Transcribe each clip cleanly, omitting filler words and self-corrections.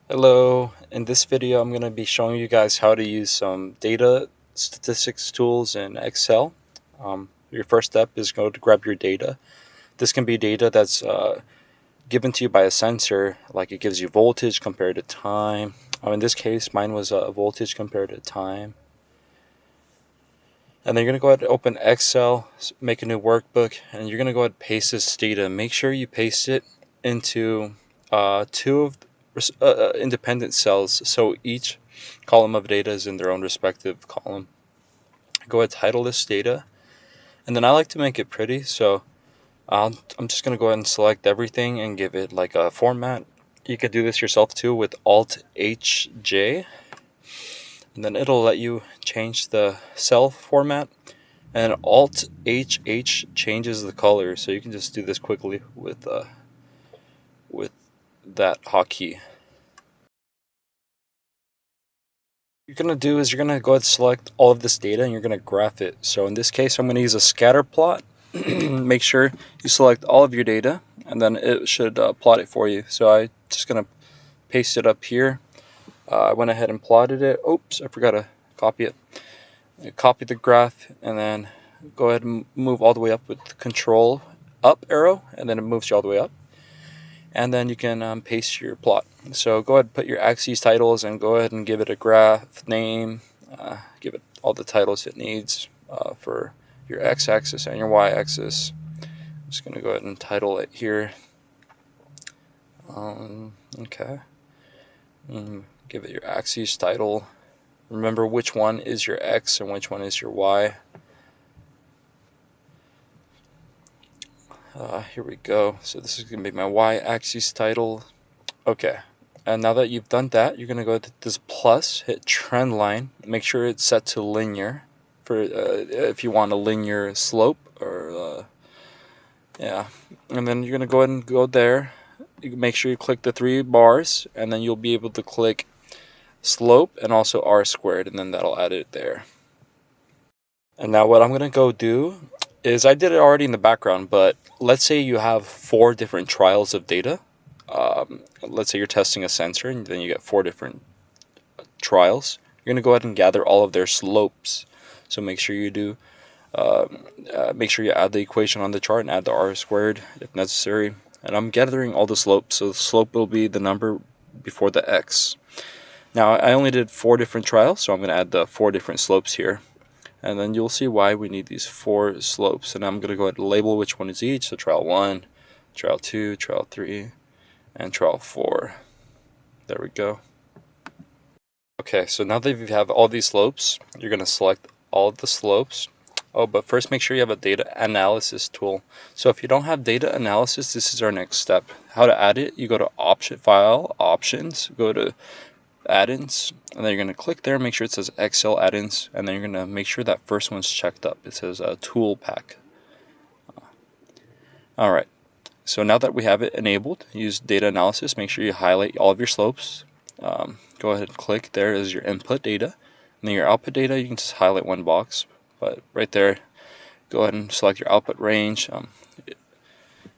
Hello, in this video I'm going to be showing you guys how to use some data statistics tools in Excel. Your first step is go to grab your data. This can be data that's given to you by a sensor, like it gives you voltage compared to time. In this case, mine was voltage compared to time. And then you're going to go ahead and open Excel, make a new workbook, and you're going to go ahead and paste this data. Make sure you paste it into two of independent cells, so each column of data is in their own respective column. Go ahead and title this data, and then I like to make it pretty, so I'm just going to go ahead and select everything and give it like a format. You could do this yourself too with Alt-HJ, and then it'll let you change the cell format. And Alt-HH changes the color, so you can just do this quickly with that hotkey. What you're going to do is you're going to go ahead and select all of this data and you're going to graph it. So in this case, I'm going to use a scatter plot. Make sure you select all of your data and then it should plot it for you. So I'm just going to paste it up here. I went ahead and plotted it. Oops, I forgot to copy it. Copy the graph and then go ahead and move all the way up with the control up arrow, and then it moves you all the way up. And then you can paste your plot. So go ahead and put your axes titles and go ahead and give it a graph name. Give it all the titles it needs for your x-axis and your y-axis. I'm just going to go ahead and title it here. Okay. Give it your axes title. Remember which one is your x and which one is your y. Here we go. So this is going to be my y-axis title. Okay. And now that you've done that, you're going to go to this plus, hit trend line. Make sure it's set to linear for if you want a linear slope or yeah. And then you're going to go ahead and go there. You make sure you click the 3 bars, and then you'll be able to click slope and also r squared, and then that'll add it there. And now what I'm going to go do is, I did it already in the background, but let's say you have 4 different trials of data. Let's say you're testing a sensor and then you get 4 different trials. You're going to go ahead and gather all of their slopes. So make sure you do, make sure you add the equation on the chart and add the r squared if necessary. And I'm gathering all the slopes, so the slope will be the number before the x. Now I only did 4 different trials, so I'm going to add the 4 different slopes here. And then you'll see why we need these 4 slopes. And I'm going to go ahead and label which one is each. So trial 1, trial 2, trial 3, and trial 4. There we go. Okay, so now that you have all these slopes, you're going to select all of the slopes. Oh, but first make sure you have a data analysis tool. So if you don't have data analysis, this is our next step. How to add it, you go to Option File, Options, go to Add-ins, and then you're going to click there, make sure it says Excel Add-ins, and then you're going to make sure that first one's checked up. It says Tool Pack. Alright, so now that we have it enabled, use data analysis, make sure you highlight all of your slopes. Go ahead and click there is your input data, and then your output data, you can just highlight one box, but right there, go ahead and select your output range,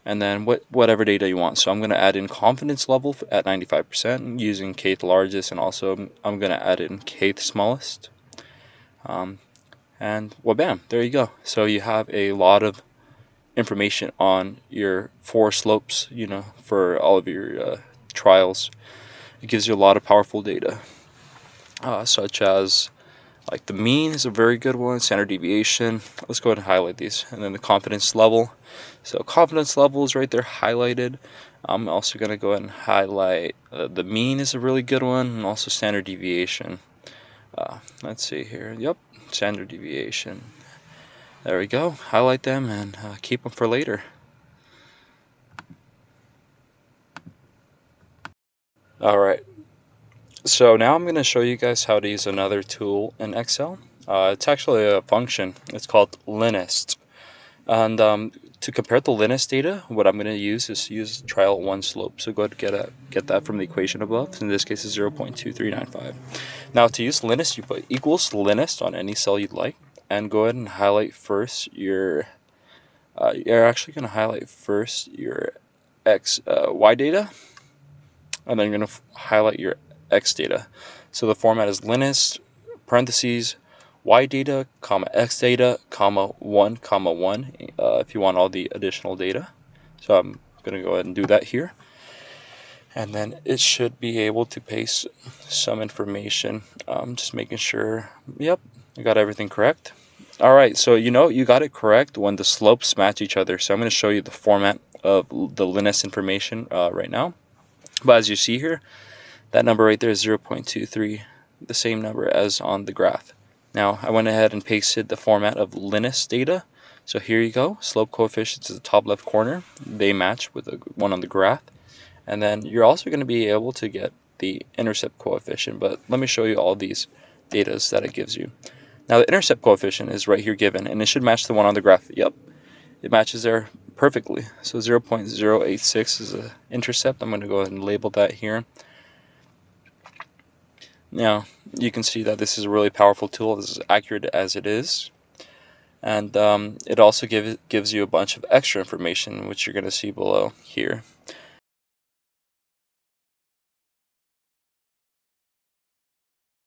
and then whatever data you want. So I'm going to add in confidence level at 95% using kth largest, and also I'm going to add in kth smallest. And well, bam, there you go. So you have a lot of information on your 4 slopes, for all of your trials. It gives you a lot of powerful data, such as like the mean is a very good one, standard deviation. Let's go ahead and highlight these, and then the confidence level. So confidence level is right there highlighted. I'm also going to go ahead and highlight the mean is a really good one, and also standard deviation. Let's see here. Yep, standard deviation. There we go. Highlight them and keep them for later. Alright, so now I'm going to show you guys how to use another tool in Excel. It's actually a function. It's called linist. And to compare the linist data, what I'm going to use is use trial 1 slope. So go ahead and get that from the equation above. In this case, it's 0.2395. Now to use linist, you put equals linist on any cell you'd like, and go ahead and highlight first your. You're actually going to highlight first your y data. and then you're going to highlight your X data. So the format is linus, parentheses, Y data, comma X data, comma 1, comma 1, if you want all the additional data. So I'm going to go ahead and do that here. And then it should be able to paste some information. Just making sure, yep, I got everything correct. All right, so you got it correct when the slopes match each other. So I'm going to show you the format of the linus information right now. But as you see here, that number right there is 0.23, the same number as on the graph. Now I went ahead and pasted the format of linus data. So here you go, slope coefficients at the top left corner. They match with the one on the graph. And then you're also going to be able to get the intercept coefficient, but let me show you all these data that it gives you. Now the intercept coefficient is right here given, and it should match the one on the graph. Yep, it matches there perfectly. So 0.086 is the intercept. I'm going to go ahead and label that here. Now you can see that this is a really powerful tool. This is accurate as it is. And it also gives you a bunch of extra information, which you're going to see below here.